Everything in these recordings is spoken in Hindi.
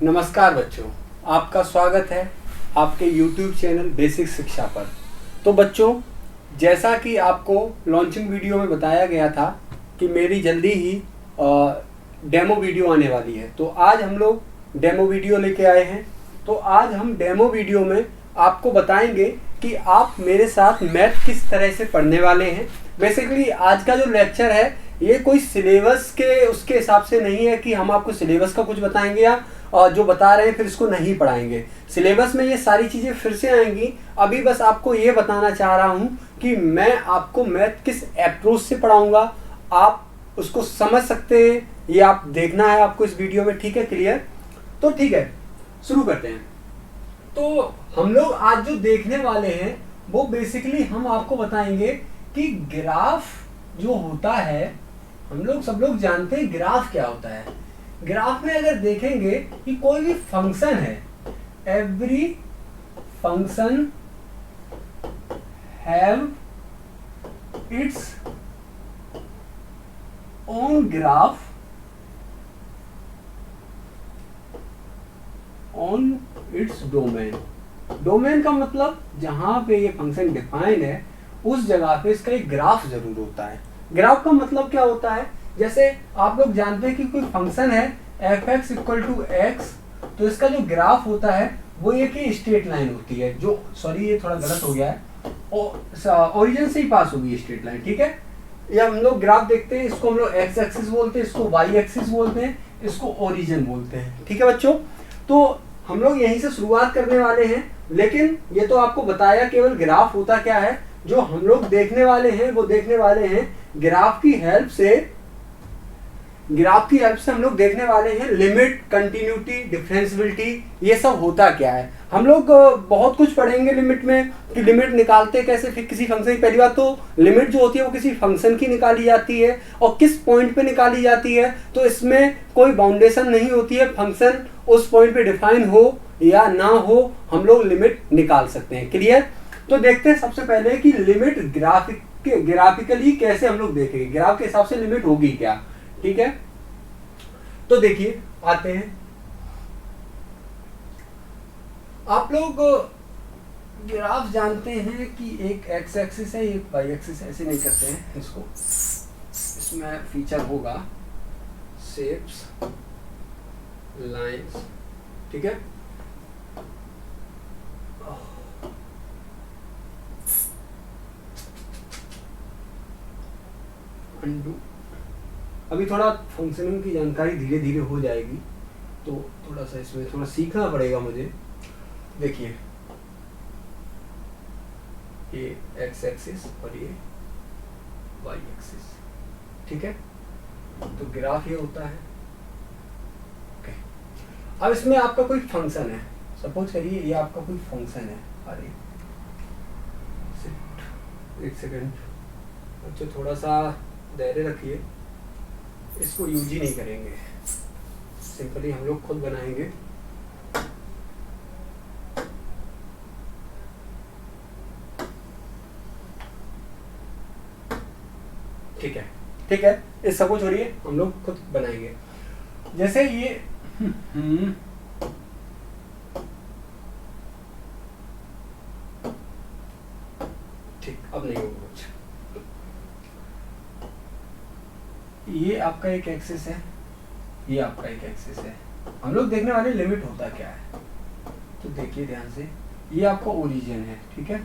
नमस्कार बच्चों, आपका स्वागत है आपके YouTube चैनल बेसिक शिक्षा पर। तो बच्चों, जैसा कि आपको लॉन्चिंग वीडियो में बताया गया था कि मेरी जल्दी ही डेमो वीडियो आने वाली है, तो आज हम लोग डेमो वीडियो लेके आए हैं। तो आज हम डेमो वीडियो में आपको बताएंगे कि आप मेरे साथ मैथ किस तरह से पढ़ने वाले हैं। बेसिकली आज का जो लेक्चर है ये कोई सिलेबस के उसके हिसाब से नहीं है कि हम आपको सिलेबस का कुछ बताएंगे या जो बता रहे हैं फिर इसको नहीं पढ़ाएंगे। सिलेबस में ये सारी चीज़ें फिर से आएंगी। अभी बस आपको ये बताना चाह रहा हूँ कि मैं आपको मैथ किस अप्रोच से पढ़ाऊँगा, आप उसको समझ सकते हैं, ये आप देखना है आपको इस वीडियो में। ठीक है, क्लियर? तो ठीक है, शुरू करते हैं। तो हम लोग आज जो देखने वाले हैं वो बेसिकली हम आपको बताएंगे कि ग्राफ जो होता है, हम लोग सब लोग जानते हैं ग्राफ क्या होता है। ग्राफ में अगर देखेंगे कि कोई भी फंक्शन है, every function have its own graph on its domain. Domain का मतलब जहां पे ये फंक्शन डिफाइन है उस जगह पे इसका एक ग्राफ जरूर होता है। ग्राफ का मतलब क्या होता है, जैसे आप लोग जानते हैं कि कोई फंक्शन है f(x = x), तो इसका जो ग्राफ होता है वो एक ही स्ट्रेट लाइन होती है, जो सॉरी ये थोड़ा गलत हो गया है, ओरिजिन से ही पास होगी स्ट्रेट लाइन। ठीक है, या हम लोग ग्राफ देखते हैं, इसको हम लोग एक्स एक्सिस बोलते हैं, इसको वाई एक्सिस बोलते हैं, इसको ओरिजिन बोलते हैं। ठीक है बच्चों, तो हम लोग यहीं से शुरुआत करने वाले हैं। लेकिन ये तो आपको बताया केवल ग्राफ होता क्या है। जो हम लोग देखने वाले हैं वो देखने वाले हैं ग्राफ की हेल्प से हम लोग देखने वाले हैं लिमिट, कंटिन्यूटी, डिफरेंशियबिलिटी, ये सब होता क्या है। हम लोग बहुत कुछ पढ़ेंगे लिमिट में कि लिमिट निकालते कैसे फिर किसी फंक्शन की। पहली बात तो लिमिट जो होती है वो किसी फंक्शन की निकाली जाती है और किस पॉइंट पे निकाली जाती है, तो इसमें कोई बाउंडेशन नहीं होती है। फंक्शन उस पॉइंट पे डिफाइन हो या ना हो, हम लोग लिमिट निकाल सकते हैं। क्लियर? तो देखते हैं सबसे पहले कि लिमिट ग्राफिकली कैसे हम लोग देखेंगे, ग्राफ के हिसाब से लिमिट होगी क्या। ठीक है, तो देखिए आते हैं। आप लोग ग्राफ जानते हैं कि एक एक्स एक्सिस है, एक वाई एक्सिस है। ऐसे नहीं करते हैं इसको, इसमें फीचर होगा शेप्स, लाइंस। ठीक है, अनडू। अभी थोड़ा फंक्शनिंग की जानकारी धीरे धीरे हो जाएगी, तो थोड़ा सा इसमें थोड़ा सीखना पड़ेगा मुझे। देखिए ये एक्स एक्सिस और ये वाई एक्सिस। ठीक है, तो ग्राफ ये होता है। ओके, अब इसमें आपका कोई फंक्शन है, सपोज करिए ये आपका कोई फंक्शन है। अरे एक सेकेंड, अच्छा थोड़ा सा धैर्य रखिए, इसको यूज ही नहीं करेंगे, सिंपली हम लोग खुद बनाएंगे। ठीक है, ठीक है, इस सपोज हो रही है, हम लोग खुद बनाएंगे। जैसे ये ठीक, अब नहीं होगा कुछ। ये आपका एक एक्सिस है, ये आपका एक एक्सिस है। हम लोग देखने वाले लिमिट होता क्या है, तो देखिए ध्यान से, ये आपका ओरिजिन है। ठीक है,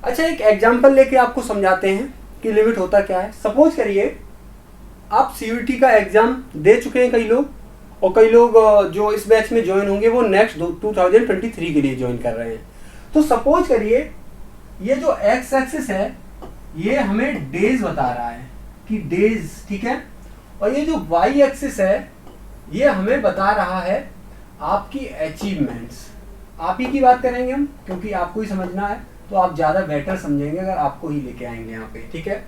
अच्छा एक एग्जांपल लेके आपको समझाते हैं कि लिमिट होता क्या है। सपोज करिए आप सीयूईटी का एग्जाम दे चुके हैं कई लोग, और कई लोग जो इस बैच में ज्वाइन होंगे वो नेक्स्ट 2023 के लिए ज्वाइन कर रहे हैं। तो सपोज करिए ये जो एक्स एक्सिस है ये हमें डेज बता रहा है कि डेज। ठीक है, और ये जो वाई एक्सिस है ये हमें बता रहा है आपकी अचीवमेंट्स। आप ही की बात करेंगे हम, क्योंकि आपको ही समझना है, तो आप ज्यादा बेटर समझेंगे अगर आपको ही लेके आएंगे यहाँ पे। ठीक है,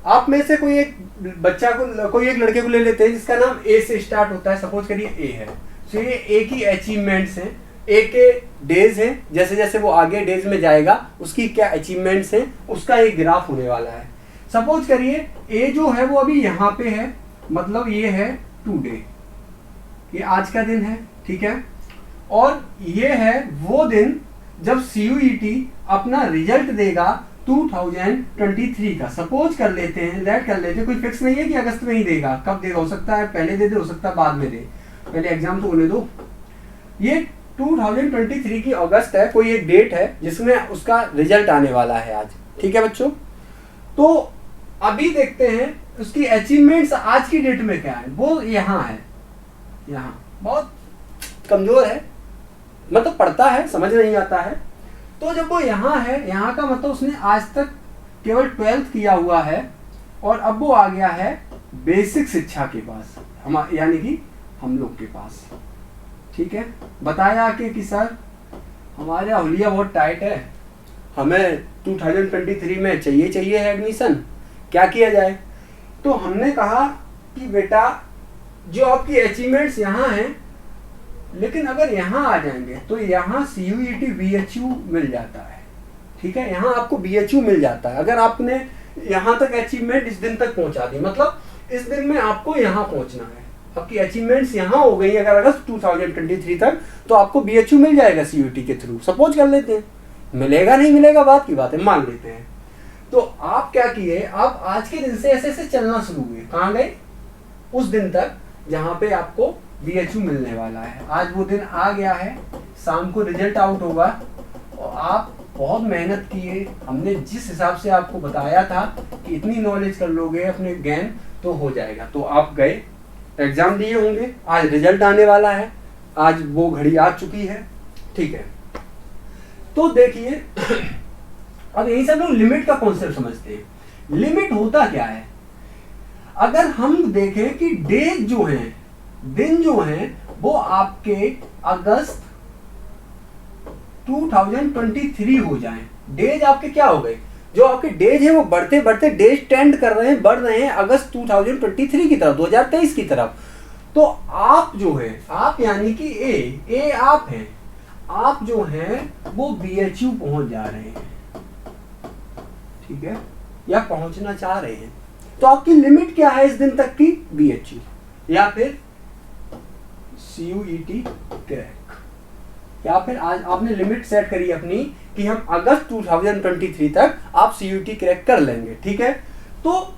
आप में से कोई एक बच्चा को, कोई एक लड़के को ले लेते हैं जिसका नाम ए से स्टार्ट होता है। सपोज करिए ए है, तो ये ए की अचीवमेंट्स हैं, ए के डेज हैं, जैसे जैसे वो आगे डेज में जाएगा उसकी क्या अचीवमेंट्स हैं, उसका एक ग्राफ होने वाला है। सपोज करिए ए जो है वो अभी यहाँ पे है, मतलब ये है 2 डे। ये आज का दिन है, ठीक है। और ये है वो दिन जब CUET अपना रिजल्ट देगा 2023 का। सपोज कर लेते हैं, लेट कर लेते हैं, कोई फिक्स नहीं है कि अगस्त में ही देगा, कब देगा, हो सकता है पहले दे दे, हो सकता है बाद में दे, पहले एग्जाम तो होने दो। ये 2023 की अगस्त है, कोई एक डेट है जिसमें उसका रिजल्ट आने वाला है आज, ठीक है बच्चों। तो अभी देखते हैं उसकी अचीवमेंट्स आज की डेट में क्या है। वो यहाँ है, यहाँ बहुत कमजोर है, मतलब पढ़ता है समझ नहीं आता है। तो जब वो यहाँ है, यहाँ का मतलब उसने आज तक केवल 12th किया हुआ है और अब वो आ गया है बेसिक शिक्षा के पास, हम यानी कि हम लोग के पास, ठीक है। बताया कि सर हमारे हुलिया बहुत टाइट है, हमें 2023 में चाहिए है एडमिशन, क्या किया जाए। तो हमने कहा कि बेटा जो आपकी अचीवमेंट्स यहाँ हैं, लेकिन अगर यहाँ आ जाएंगे तो यहाँ CUET BHU मिल जाता है, ठीक है। यहाँ आपको BHU मिल जाता है अगर आपने यहाँ तक अचीवमेंट इस दिन तक पहुँचा दी, मतलब इस दिन में आपको यहाँ पहुँचना है, आपकी अचीवमेंट्स यहाँ हो गई अगर अगस्त 2023 तक, तो आपको BHU मिल जाएगा CUET के थ्रू। सपोज कर लेते हैं, मिलेगा नहीं मिलेगा बात की बात है, मान लेते हैं। तो आप क्या किए, आप आज के दिन से ऐसे ऐसे चलना शुरू हुए, कहाँ गए, उस दिन तक जहाँ पे आपको BHU मिलने वाला है। आज वो दिन आ गया है, शाम को रिजल्ट आउट होगा और आप बहुत मेहनत किए, हमने जिस हिसाब से आपको बताया था कि इतनी नॉलेज कर लोगे अपने गेन तो हो जाएगा। तो आप गए, एग्जाम दिए होंगे, आज रिजल्ट आने वाला है, आज वो घड़ी आ चुकी है, ठीक है। तो देखिए अब यही सब लोग लिमिट का कॉन्सेप्ट समझते हैं। लिमिट होता क्या है, अगर हम देखें कि डेज जो हैं, दिन जो हैं, वो आपके अगस्त 2023 हो जाएं, डेज आपके क्या हो गए, जो आपके डेज है वो बढ़ते बढ़ते डेज टेंड कर रहे हैं, बढ़ रहे हैं अगस्त 2023 की तरफ, 2023 की तरफ। तो आप जो है, आप यानी कि ए आप हैं, आप जो हैं वो BHU पहुंच जा रहे हैं, ठीक है, या पहुंचना चाह रहे हैं। तो आपकी लिमिट क्या है इस दिन तक की, BHU या फिर CUET क्रैक, या फिर आज आपने लिमिट सेट करी अपनी कि हम अगस्त 2023 तक आप CUET क्रैक कर लेंगे, ठीक है। तो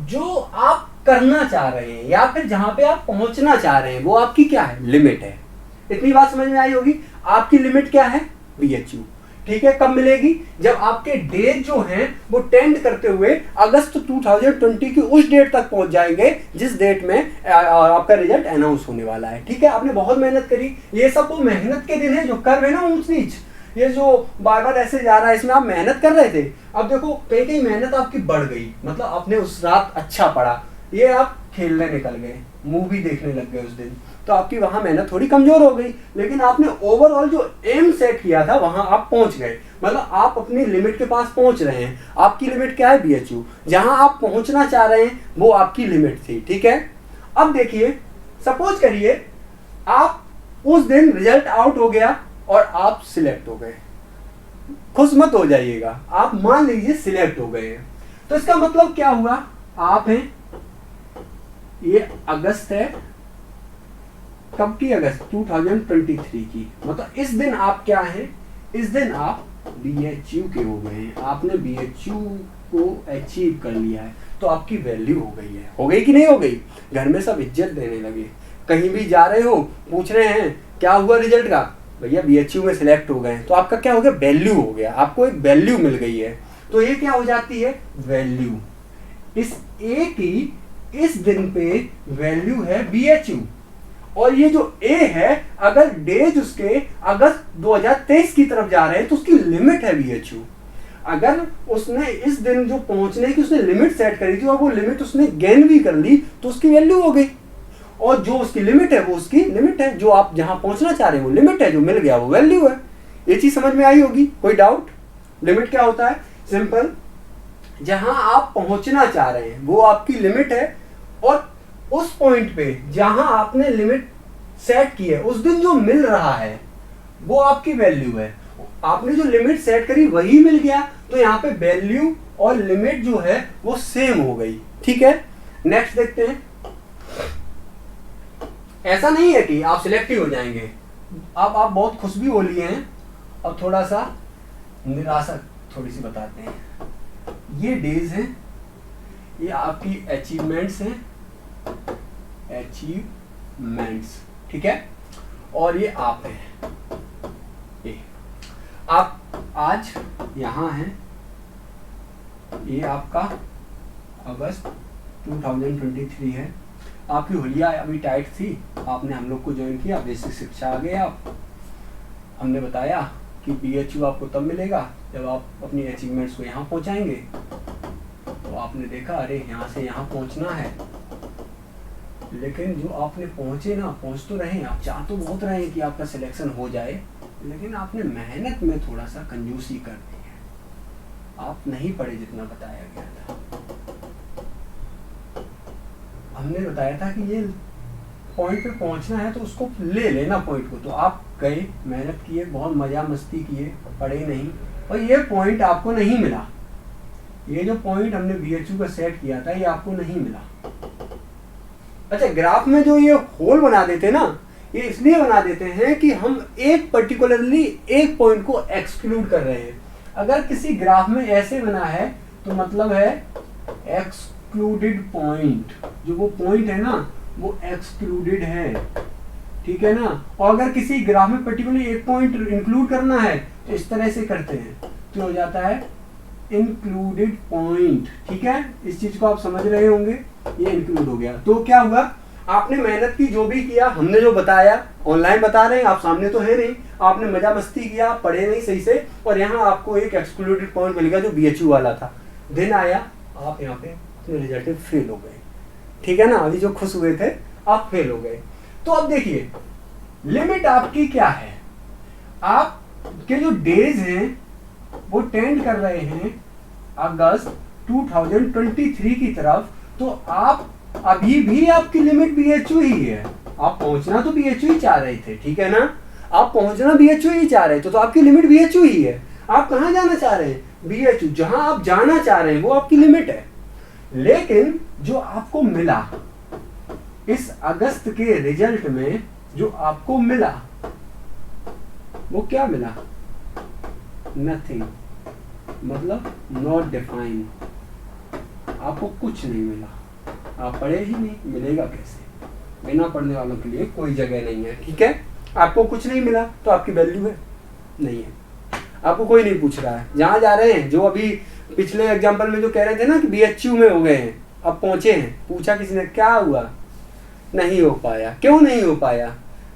जो आप करना चाह रहे हैं या फिर जहां पे आप पहुंचना चाह रहे हैं वो आपकी क्या है, लिमिट है। इतनी बात समझ में आई होगी। आपकी लिमिट क्या है, BHU, ठीक है। कब मिलेगी, जब आपके डेट जो हैं वो टेंड करते हुए अगस्त 2020 की उस डेट तक पहुंच जाएंगे जिस डेट में आपका रिजल्ट अनाउंस होने वाला है, ठीक है। आपने बहुत मेहनत करी, ये सब वो मेहनत के दिन है, जो कर्व है ना ऊंच नीच, ये जो बार बार ऐसे जा रहा है, इसमें आप मेहनत कर रहे थे। अब देखो कहीं कहीं मेहनत आपकी बढ़ गई, मतलब आपने उस रात अच्छा पढ़ा, ये आप खेलने निकल गए, मूवी देखने लग गए उस दिन, तो आपकी वहां मेहनत थोड़ी कमजोर हो गई, लेकिन आपने ओवरऑल जो एम सेट किया था वहां आप पहुंच गए, मतलब आप अपनी लिमिट के पास पहुंच रहे हैं। आपकी लिमिट क्या है, BHU, जहां आप पहुंचना चाह रहे हैं वो आपकी लिमिट थी, ठीक है। अब देखिए, सपोज करिए आप उस दिन रिजल्ट आउट हो गया और आप सिलेक्ट हो गए, खुश मत हो जाइएगा, आप मान लीजिए सिलेक्ट हो गए, तो इसका मतलब क्या हुआ, आप हैं, ये अगस्त है, कब की, अगस्त 2023 की, मतलब इस दिन आप क्या हैं, इस दिन आप BHU के हो गए हैं, आपने BHU को अचीव कर लिया है, तो आपकी वैल्यू हो गई है, हो गई कि नहीं हो गई। घर में सब इज्जत देने लगे, कहीं भी जा रहे हो पूछ रहे हैं क्या हुआ रिजल्ट का, भैया BHU में सिलेक्ट हो गए, तो आपका क्या हो गया, वैल्यू हो गया, आपको एक वैल्यू मिल गई है। तो ये क्या हो जाती है, वैल्यू, इस A की इस दिन पे वैल्यू है BHU, और ये जो A है अगर डेज उसके अगस्त 2023 की तरफ जा रहे हैं तो उसकी लिमिट है BHU। अगर उसने इस दिन जो पहुंचने की उसने लिमिट सेट करी थी और वो लिमिट उसने गेन भी कर ली तो उसकी वैल्यू हो गई, और जो उसकी लिमिट है वो उसकी लिमिट है, जो आप जहां पहुंचना चाह रहे हैं वो लिमिट है, जो मिल गया वो वैल्यू है। ये चीज समझ में आई होगी, कोई डाउट। लिमिट क्या होता है, सिंपल, जहां आप पहुंचना चाह रहे हैं वो आपकी लिमिट है, और उस पॉइंट पे जहां आपने लिमिट सेट की है उस दिन जो मिल रहा है वो आपकी वैल्यू है। आपने जो लिमिट सेट करी वही मिल गया, तो यहाँ पे वैल्यू और लिमिट जो है वो सेम हो गई, ठीक है। नेक्स्ट देखते हैं, ऐसा नहीं है कि आप सिलेक्ट ही हो जाएंगे। अब आप बहुत खुश भी हो लिए हैं, अब थोड़ा सा निराशा थोड़ी सी बताते हैं। ये डेज हैं, ये आपकी अचीवमेंट्स हैं, अचीवमेंट्स, ठीक है। और ये आप हैं, ये आप आज यहाँ हैं, ये आपका अगस्त 2023 है। आपकी हुलिया अभी टाइट थी, आपने हम लोग को ज्वाइन किया, बेसिक शिक्षा आ गए आप। हमने बताया कि BHU आपको तब मिलेगा जब आप अपनी अचीवमेंट्स को यहाँ पहुँचाएंगे। तो आपने देखा अरे यहाँ से यहाँ पहुँचना है, लेकिन जो आपने पहुँच तो रहे हैं, आप चाह तो बहुत रहे हैं कि आपका सिलेक्शन हो जाए, लेकिन आपने मेहनत में थोड़ा सा कंजूसी कर दी है। आप नहीं पढ़े जितना बताया गया था। हमने बताया था कि ये पॉइंट पे पहुंचना है तो उसको ले लेना पॉइंट को, तो आप गए, मेहनत किए, बहुत मजा मस्ती किए, पढ़े नहीं, और ये पॉइंट आपको नहीं मिला। ये जो पॉइंट हमने BHU का सेट किया था ये आपको नहीं मिला। अच्छा, ग्राफ में जो ये होल बना देते ना, ये इसलिए बना देते हैं कि हम एक पर्टिकुलरली एक पॉइंट को एक्सक्लूड कर रहे हैं। अगर किसी ग्राफ में ऐसे बना है तो मतलब है एक्सक्लूडेड पॉइंट, जो वो पॉइंट है ना वो एक्सक्लूडेड है, ठीक है ना। और अगर किसी ग्राफ में पर्टिकुलरली एक पॉइंट इंक्लूड करना है तो इस तरह से करते हैं, तो हो जाता है इंक्लूडेड पॉइंट, ठीक है। इस चीज को आप समझ रहे होंगे, ये इंक्लूड हो गया। तो क्या हुआ, आपने मेहनत की, जो भी किया, हमने जो बताया, ऑनलाइन बता रहे हैं, आप सामने तो है नहीं, आपने मजा मस्ती किया, पढ़े नहीं सही से, और यहाँ आपको एक एक्सक्लूडेड पॉइंट मिल गया जो BHU वाला था। दिन आया, आप यहाँ पे अपने रिजल्ट में फेल हो गए, ठीक है ना। अभी जो खुश हुए थे आप फेल हो गए। तो अब देखिए लिमिट आपकी क्या है, आपके जो डेज हैं वो टेंड कर रहे हैं अगस्त 2023 की तरफ। तो आप अभी भी आपकी लिमिट BHU ही है, आप पहुंचना तो BHU ही चाह रहे थे, ठीक है ना। आप पहुंचना BHU ही चाह रहे थे, तो आपकी लिमिट BHU ही है। आप कहाँ जाना चाह रहे हैं, BHU। जहां आप जाना चाह रहे हैं वो आपकी लिमिट है। लेकिन जो आपको मिला इस अगस्त के रिजल्ट में, जो आपको मिला वो क्या मिला, नथिंग, मतलब नॉट डिफाइन। आपको कुछ नहीं मिला, आप पढ़े ही नहीं, मिलेगा कैसे। बिना पढ़ने वालों के लिए कोई जगह नहीं है, ठीक है। आपको कुछ नहीं मिला तो आपकी वैल्यू है नहीं है, आपको कोई नहीं पूछ रहा है। जहाँ जा रहे हैं, जो अभी पिछले एग्जाम्पल में जो कह रहे थे ना कि BHU में हो गए हैं, अब पहुंचे हैं, पूछा किसी ने क्या हुआ, नहीं हो पाया। क्यों नहीं हो पाया,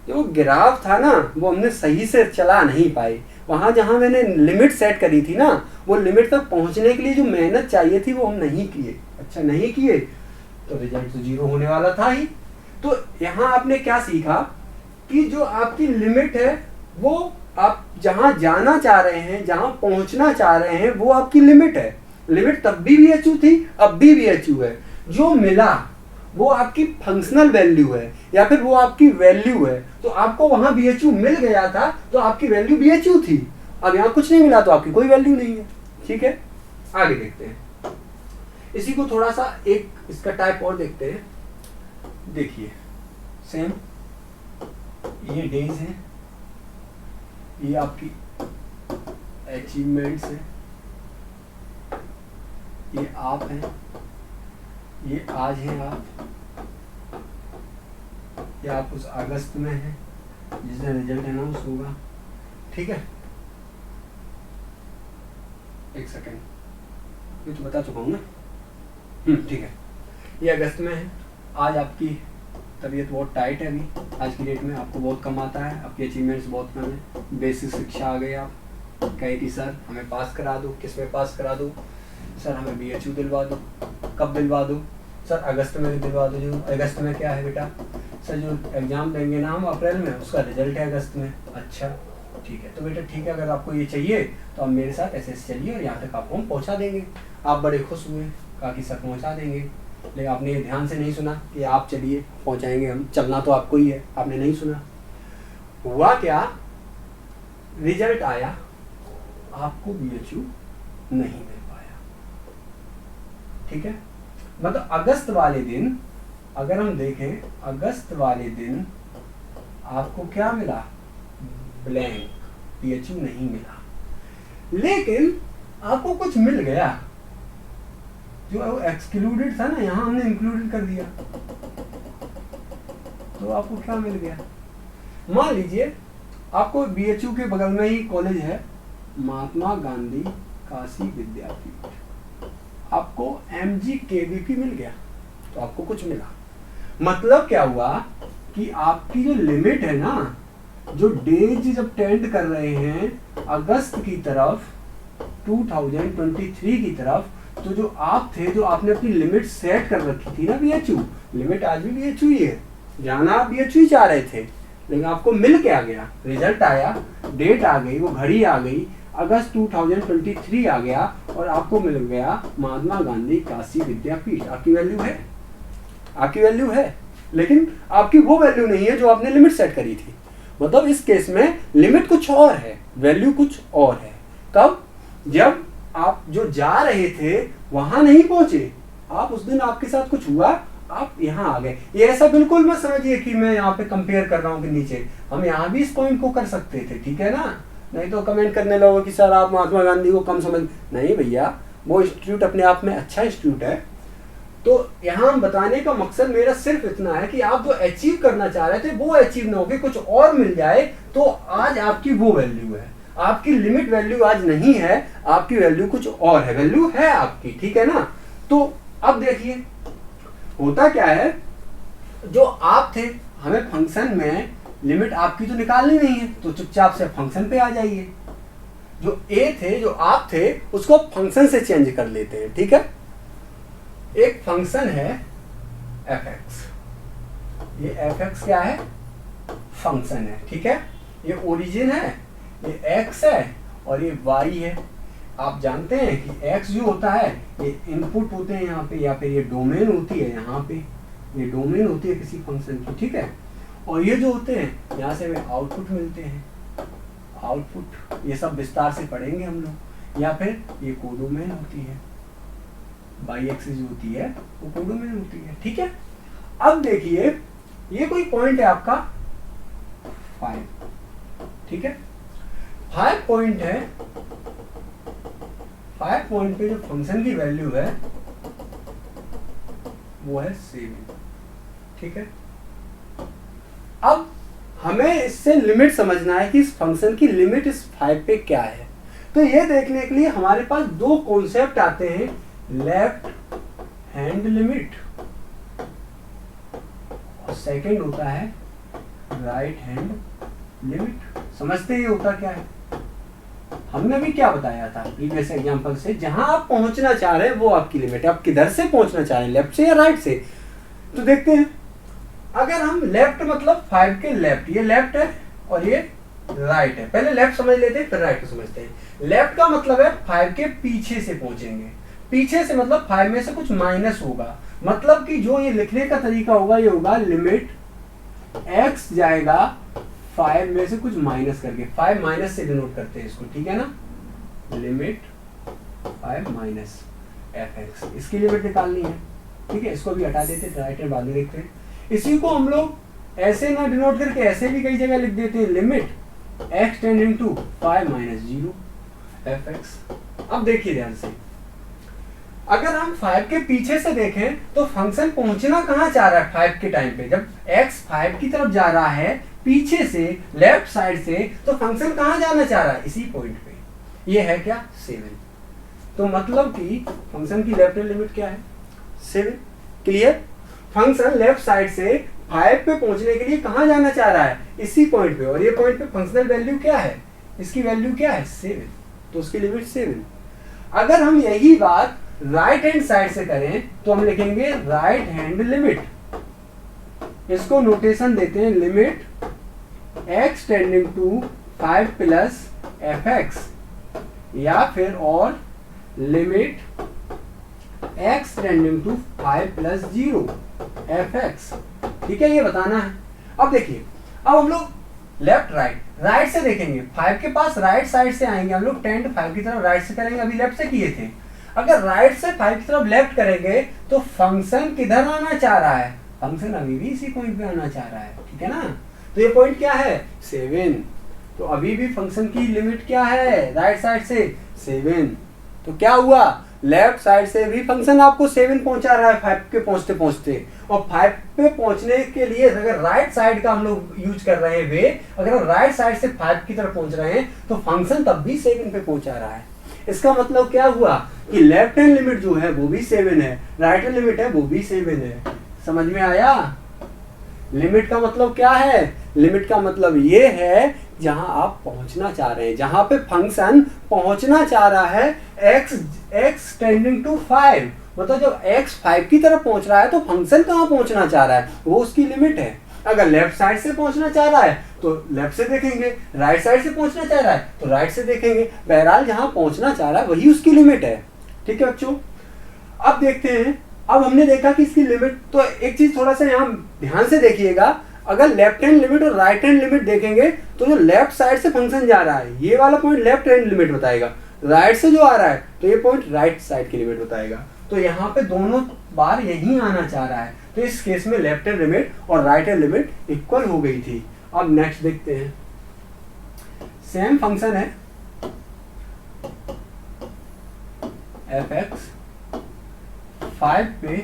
जो ग्राफ था ना वो हमने सही से चला नहीं पाए। वहां जहां मैंने लिमिट सेट करी थी ना, वो लिमिट तक पहुंचने के लिए जो मेहनत चाहिए थी वो हम नहीं किए। अच्छा, नहीं किए तो रिजल्ट तो 0 होने वाला था ही। तो यहाँ आपने क्या सीखा कि जो आपकी लिमिट है वो आप जहां जाना चाह रहे हैं, जहां पहुंचना चाह रहे हैं, वो आपकी लिमिट है। लिमिट तब भी BHU थी, अब भी BHU है। जो मिला वो आपकी फंक्शनल वैल्यू है या फिर वो आपकी वैल्यू है। तो आपको वहां BHU मिल गया था तो आपकी वैल्यू BHU थी। अब यहाँ कुछ नहीं मिला तो आपकी कोई वैल्यू नहीं है, ठीक है। आगे देखते हैं, इसी को थोड़ा सा एक इसका टाइप और देखते हैं। देखिए सेम, ये डेज है, ये आपकी अचीवमेंट्स है, ये आप हैं, ये आज हैं आप, ये आप उस अगस्त में हैं जिस दिन रिजल्ट अनाउंस होगा, ठीक है। एक सेकेंड, ये तो बता चुका हूँ ना, ठीक है। ये अगस्त में है, आज आपकी तबीयत बहुत टाइट है, अभी आज की डेट में आपको बहुत कम आता है, आपकी अचीवमेंट्स बहुत कम है। बेसिक शिक्षा आ गई, आप कहे कि सर हमें पास करा दो, किस में पास करा दो, सर हमें BHU दिलवा दो। कब दिलवा दो, सर अगस्त में दिलवा दो। जो अगस्त में क्या है बेटा, सर जो एग्ज़ाम देंगे ना हम अप्रैल में, उसका रिजल्ट है अगस्त में। अच्छा ठीक है, तो बेटा ठीक है, अगर आपको ये चाहिए तो आप मेरे साथ ऐसे चलिए और यहाँ तक आपको हम पहुँचा देंगे। आप बड़े खुश हुए, कहा कि सर पहुँचा देंगे, लेकिन आपने ये ध्यान से नहीं सुना कि आप चलिए पहुँचाएंगे हम, चलना तो आपको ही है, आपने नहीं सुना। हुआ क्या, रिजल्ट आया, आपको BHU नहीं मिल पाया, ठीक है। मतलब अगस्त वाले दिन, अगर हम देखें अगस्त वाले दिन आपको क्या मिला? ब्लैंक, PHU नहीं मिला। लेकिन आपको कुछ मिल गया, जो एक्सक्लूडेड था ना, यहां हमने इंक्लूडेड कर दिया, तो आपको क्या मिल गया? मान लीजिए आपको BHU के बगल में ही कॉलेज है, महात्मा गांधी काशी विद्यापीठ, आपको MGKVP मिल गया, तो आपको कुछ मिला। मतलब क्या हुआ कि आपकी जो लिमिट है ना, जो डेज जब टेंड कर रहे हैं अगस्त की तरफ, 2023 की तरफ, तो जो आप थे, जो आपने अपनी लिमिट सेट कर रखी थी ना BHU, लिमिट आज भी BHU ही है, जाना आप BHU ही चाह रहे थे, लेकिन आपको मिल के आ गया, रिजल्ट आया, डेट आ गई, वो घड़ी आ गई, अगस्त 2023 आ गया और आपको मिल गया महात्मा गांधी काशी विद्यापीठ। आपकी वैल्यू है, आपकी वैल्यू है, लेकिन आपकी वो वैल्यू नहीं है जो आपने लिमिट सेट करी थी। मतलब इस केस में लिमिट कुछ और है, वैल्यू कुछ और है। कब? जब आप जो जा रहे थे वहां नहीं पहुंचे, आप उस दिन आपके साथ कुछ हुआ, आप यहाँ आ गए। ये ऐसा बिल्कुल मत समझिए कि मैं यहाँ पे कंपेयर कर रहा हूँ कि नीचे, हम यहाँ भी इस पॉइंट को कर सकते थे, ठीक है ना? नहीं तो कमेंट करने लगो कि सर आप महात्मा गांधी को कम समझ, नहीं भैया, वो इंस्टीट्यूट अपने आप में अच्छा इंस्टीट्यूट है। तो यहाँ हम बताने का मकसद मेरा सिर्फ इतना है कि आप जो अचीव करना चाह रहे थे वो अचीव ना होके कुछ और मिल जाए, तो आज आपकी वो वैल्यू है। आपकी लिमिट वैल्यू आज नहीं है, आपकी वैल्यू कुछ और है, वैल्यू है आपकी, ठीक है ना? तो अब देखिए होता क्या है, जो आप थे, हमें फंक्शन में लिमिट आपकी तो निकालनी नहीं है, तो चुपचाप से फंक्शन पे आ जाइए। जो ए थे, जो आप थे, उसको फंक्शन से चेंज कर लेते हैं, ठीक है? एक फंक्शन है fx, ये fx क्या है? फंक्शन है, ठीक है? ये ओरिजिन है, ये x है और ये y है। आप जानते हैं कि x जो होता है ये इनपुट होते हैं यहाँ पे, या फिर ये डोमेन होती है, यहाँ पे ये डोमेन होती है किसी फंक्शन की, ठीक है? और ये जो होते हैं यहाँ से हमें आउटपुट मिलते हैं, आउटपुट, ये सब विस्तार से पढ़ेंगे हम लोग। या फिर ये कोडोमेन होती है, बाई एक्सिस जो होती है वो कोडोमेन होती है, ठीक है? अब देखिए ये कोई पॉइंट है आपका 5, ठीक है? 5 पॉइंट है, 5 पॉइंट पे जो फंक्शन की वैल्यू है वो है 7, ठीक है? अब हमें इससे लिमिट समझना है कि इस फंक्शन की लिमिट इस 5 पे क्या है। तो ये देखने के लिए हमारे पास दो कॉन्सेप्ट आते हैं, लेफ्ट हैंड लिमिट और सेकंड होता है राइट हैंड लिमिट। समझते ही होता क्या है? हमने भी क्या बताया था प्रीवियस एग्जांपल से, जहां आप पहुंचना चाह रहे हैं वो आपकी लिमिट है। आप किधर से पहुंचना चाह रहे हैं, लेफ्ट से या राइट से? तो देखते हैं, अगर हम लेफ्ट मतलब 5 के लेफ्ट, ये लेफ्ट है और ये राइट है। पहले लेफ्ट समझ लेते हैं फिर राइट को समझते हैं। लेफ्ट का मतलब है 5 के पीछे से पहुंचेंगे, पीछे से मतलब 5 में से कुछ माइनस होगा, मतलब कि जो ये लिखने का तरीका होगा ये होगा लिमिट x जाएगा 5 में से कुछ माइनस करके, 5 माइनस से डिनोट करते हैं इसको, ठीक है ना? लिमिट 5 माइनस fx, इसकी लिमिट निकालनी है, ठीक है? इसको भी हटा देते हैं, राइट हैंड बाद में देखते हैं। इसी को हम लोग ऐसे ना डिनोट करके ऐसे भी कई जगह लिख देते हैं, limit x tending to 5 minus 0 fx। अब देखिए ध्यान से, अगर हम 5 के पीछे से देखें तो फंक्शन पहुंचना कहां चाह रहा है 5 के टाइम पे? जब x 5 की तरफ जा रहा है पीछे से, लेफ्ट साइड से, तो फंक्शन कहां जाना चाह रहा है? इसी पॉइंट पे। ये है क्या? 7। तो मतलब कि फंक्शन की लेफ्ट हैंड लिमिट क्या है? 7। क्लियर? फंक्शन लेफ्ट साइड से 5 पे पहुंचने के लिए कहां जाना चाह रहा है? इसी पॉइंट पे। और ये पॉइंट पे फंक्शनल वैल्यू क्या है? इसकी वैल्यू क्या है? 7। तो उसकी लिमिट 7। अगर हम यही बात राइट हैंड साइड से करें तो हम लिखेंगे राइट हैंड लिमिट, इसको नोटेशन देते हैं limit x tending to 5 plus fx, या फिर और limit x tending to 5 plus 0 fx, ठीक है? ये बताना है। अब देखिए, अब हम लोग लेफ्ट राइट से देखेंगे, 5 के पास राइट साइड से आएंगे हम लोग, टेंड 5 की तरफ राइट से करेंगे, अभी लेफ्ट से किए थे। अगर राइट से 5 की तरफ लेफ्ट करेंगे तो फंक्शन किधर आना चाह रहा है? फंक्शन अभी भी इसी पॉइंट पे आना चाह रहा है, ठीक है ना? तो ये पॉइंट क्या है 7। तो अभी भी फंक्शन की लिमिट क्या है राइट साइड से 7। तो क्या हुआ लेफ्ट साइड से भी फंक्शन आपको 7 पहुंचा रहा है 5 के पहुंचते पहुंचते, और 5 पे पहुंचने के लिए अगर राइट साइड का हम लोग यूज कर रहे हैं वे, अगर हम राइट साइड से 5 की तरफ पहुंच रहे हैं तो फंक्शन तब भी 7 पे पहुंचा रहा है। इसका मतलब क्या हुआ कि लेफ्ट हैंड लिमिट जो है वो भी 7 है, राइट हैंड लिमिट है वो भी 7 है। समझ में आया? लिमिट का मतलब क्या है? लिमिट का मतलब ये है जहां आप पहुंचना चाह रहे हैं, जहां पे फंक्शन पहुंचना चाह रहा है x टेंडिंग टू 5, मतलब जब x 5 की तरफ पहुंच रहा है तो फंक्शन कहां पहुंचना चाह रहा है वो उसकी लिमिट है। अगर लेफ्ट साइड से पहुंचना चाह रहा है तो लेफ्ट से देखेंगे, राइट साइड से पहुंचना चाह रहा है तो राइट से देखेंगे, बहरहाल जहां पहुंचना चाह रहा है वही उसकी लिमिट है। ठीक है बच्चों, अब देखते हैं। अब हमने देखा कि इसकी लिमिट, तो एक चीज थोड़ा सा यहाँ ध्यान से देखिएगा, अगर लेफ्ट हैंड लिमिट और राइट हैंड लिमिट देखेंगे तो जो लेफ्ट साइड से फंक्शन जा रहा है ये वाला पॉइंट लेफ्ट हैंड लिमिट बताएगा, राइट से जो आ रहा है तो ये पॉइंट राइट साइड की लिमिट बताएगा। तो यहाँ पे दोनों बार यही आना चाह रहा है, तो इस केस में लेफ्ट हैंड लिमिट और राइट हैंड लिमिट इक्वल हो गई थी। अब नेक्स्ट देखते हैं, सेम फंक्शन है fx 5 पे,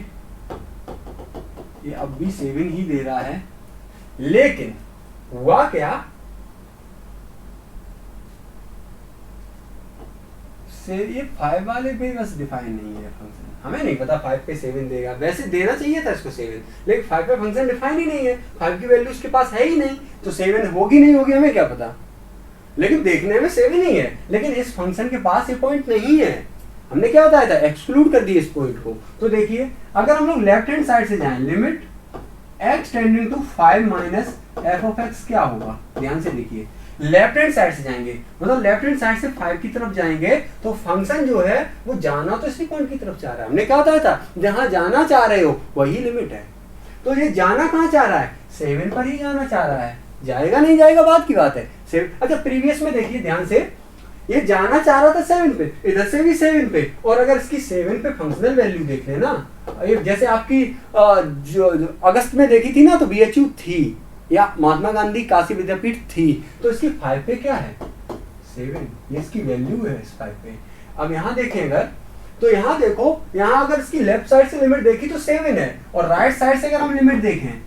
ये अब भी 7 ही दे रहा है, लेकिन हुआ क्या से ये 5 वाले पे बस डिफाइन नहीं है फंक्शन, हमें नहीं पता 5 पे 7 देगा, वैसे देना चाहिए था इसको 7, लेकिन 5 पे फंक्शन डिफाइन ही नहीं है, 5 की वैल्यू उसके पास है ही नहीं, तो 7 होगी नहीं होगी हमें क्या पता, लेकिन देखने में 7 ही है, लेकिन इस फंक्शन के पास ये पॉइंट नहीं है। हमने क्या बताया था, एक्सक्लूड कर दिया इस पॉइंट को। तो देखिए अगर हम लोग लेफ्ट हैंड साइड से जाएं, limit x tending to 5 minus F of X क्या होगा, ध्यान से देखिए, लेफ्ट हैंड साइड से जाएंगे, मतलब लेफ्ट हैंड साइड से 5 की तरफ जाएंगे तो फंक्शन जो है वो जाना तो इसी पॉइंट की तरफ चाह रहा है। हमने क्या बताया था, जहां जाना चाह रहे हो वही लिमिट है, तो ये जाना कहां चाह रहा है 7 पर ही जाना चाह रहा है, जाएगा नहीं जाएगा बात की बात है 7। अच्छा प्रीवियस में देखिए ध्यान से, ये जाना चाह रहा था 7 पे, इधर से भी 7 पे, और अगर इसकी 7 पे फंक्शनल वैल्यू देख लेना, जैसे आपकी जो अगस्त में देखी थी ना तो BHU थी या महात्मा गांधी काशी विद्यापीठ थी, तो इसकी 5 पे क्या है 7, ये इसकी वैल्यू है इस 5 पे। अब यहाँ देखें अगर, तो यहाँ देखो, यहाँ अगर इसकी लेफ्ट साइड से लिमिट देखी तो 7 है, और राइट साइड से अगर हम लिमिट देखें,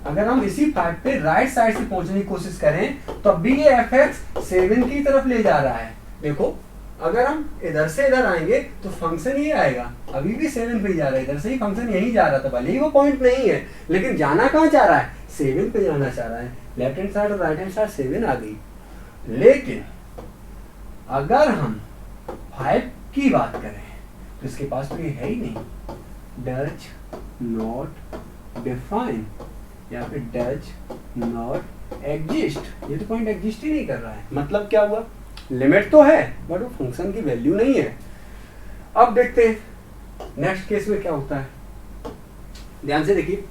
अगर हम इसी 5 पे राइट साइड से पहुंचने की कोशिश करें तो भी ये fx 7 की तरफ ले जा रहा है। देखो अगर हम इधर से इधर आएंगे तो फंक्शन ये आएगा, अभी भी 7 पे ही जा रहा है, इधर से ही फंक्शन यही जा रहा था, भले ही वो पॉइंट नहीं है, लेकिन जाना कहाँ चाह रहा है 7 पे जाना चाह रहा है। लेफ्ट हैंड साइड और राइट हैंड साइड 7 आ गई, लेकिन अगर हम 5 की बात करें तो इसके पास तो ये है ही नहीं, डच नॉट डिफाइन या फिर डच नॉट एग्जिस्ट, ये तो पॉइंट एग्जिस्ट ही नहीं कर रहा है। मतलब क्या हुआ, लिमिट तो है बट वो फंक्शन की वैल्यू नहीं है। अब देखते हैं नेक्स्ट केस में क्या होता है, ध्यान से देखिए,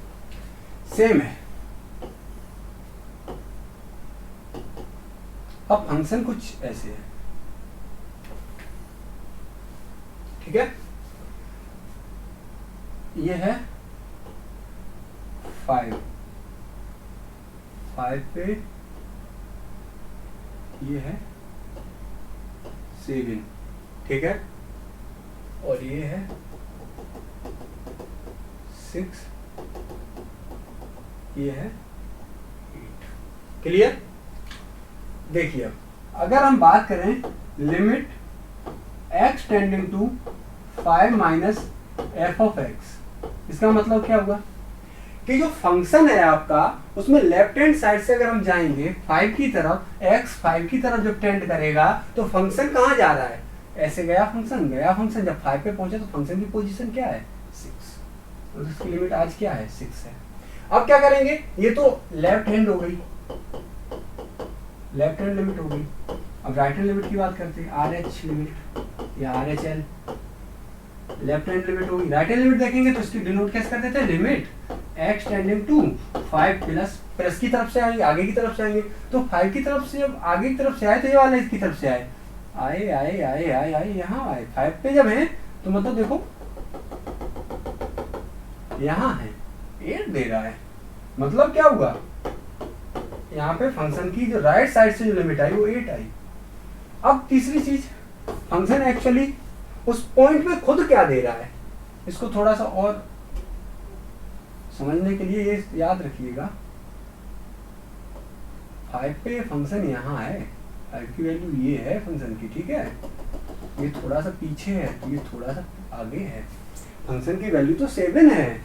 सेम है। अब फंक्शन कुछ ऐसे है, ठीक है, ये है 5 पे, ये है 7, ठीक है, और ये है 6, ये है 8। क्लियर? देखिए अब अगर हम बात करें limit x tending to 5 minus F of X, इसका मतलब क्या हुआ कि जो फंक्शन है आपका उसमें लेफ्ट हैंड साइड से अगर हम जाएंगे 5 की तरफ, x 5 की तरफ जब टेंड करेगा तो फंक्शन कहाँ जा रहा है, ऐसे गया फंक्शन जब 5 पे पहुंचे तो फंक्शन की पोजीशन क्या है 6, तो इसकी लिमिट आज क्या है 6 है। अब क्या करेंगे, ये तो लेफ्ट हैंड हो गई, लेफ्ट हैंड लिमिट हो गई। अब राइट हैंड लिमिट की बात करते हैं, RH लिमिट या RHL, लेफ्ट हैंड लिमिट होगी। राइट हैंड लिमिट देखेंगे तो इसकी डिनोट कैसे कर देते हैं, limit x tending to 5 plus की तरफ से आएंगे, आगे की तरफ से आएंगे, तो 5 की तरफ से जब आगे की तरफ से आए तो ये वाला इसकी तरफ से आए, आए आए आए आए आए यहाँ आए, 5 पे जब है तो मतलब देखो यहाँ है 8 दे रहा है, मतलब क्या हुआ यहाँ पे फंक्शन की जो राइट साइड से जो लिमिट आई वो 8 आई। अब तीसरी चीज, फंक्शन एक्चुअली उस पॉइंट में खुद क्या दे रहा है, इसको थोड़ा सा और समझने के लिए ये याद रखिएगा। 5 पे फंक्शन यहाँ है, 5 की वैल्यू ये है फंक्शन की, ठीक है। ये थोड़ा सा पीछे है तो ये थोड़ा सा आगे है। फंक्शन की वैल्यू तो 7 है,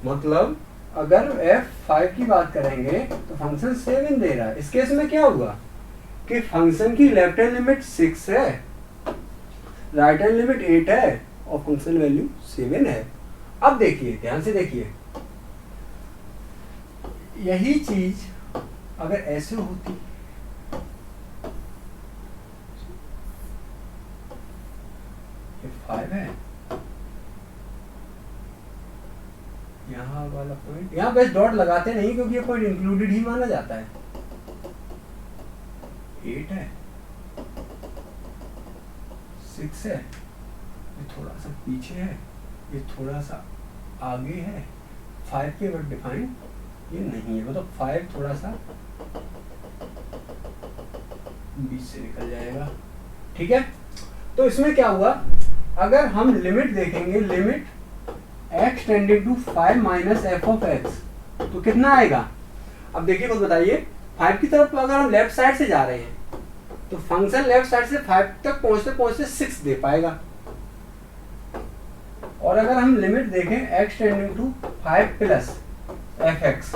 मतलब अगर f5 की बात करेंगे तो फंक्शन 7 दे रहा है। इस केस में क्या हुआ कि फंक्शन की लेफ्ट हैंड लिमिट 6 है, राइट हैंड लिमिट 8 है और फंक्शन वैल्यू 7 है। अब देखिए, ध्यान से देखिए, यही चीज अगर ऐसे होती, ये 5 है, यहाँ वाला पॉइंट, यहाँ बस डॉट लगाते नहीं क्योंकि ये पॉइंट इंक्लूडेड ही माना जाता है। 8 है, 6 है, ये थोड़ा सा पीछे है, ये थोड़ा सा आगे है। 5 के वर्ड डिफाइन ये नहीं है, मतलब 5 थोड़ा सा बीच से निकल जाएगा, ठीक है। तो इसमें क्या हुआ, अगर हम लिमिट देखेंगे, limit x tending to 5 minus F of X, तो कितना आएगा। अब देखिए खुद बताइए, 5 की तरफ अगर हम लेफ्ट साइड से जा रहे हैं तो फंक्शन लेफ्ट साइड से 5 तक पहुंचते पहुंचते 6 दे पाएगा। और अगर हम लिमिट देखें x tending to 5 plus F X,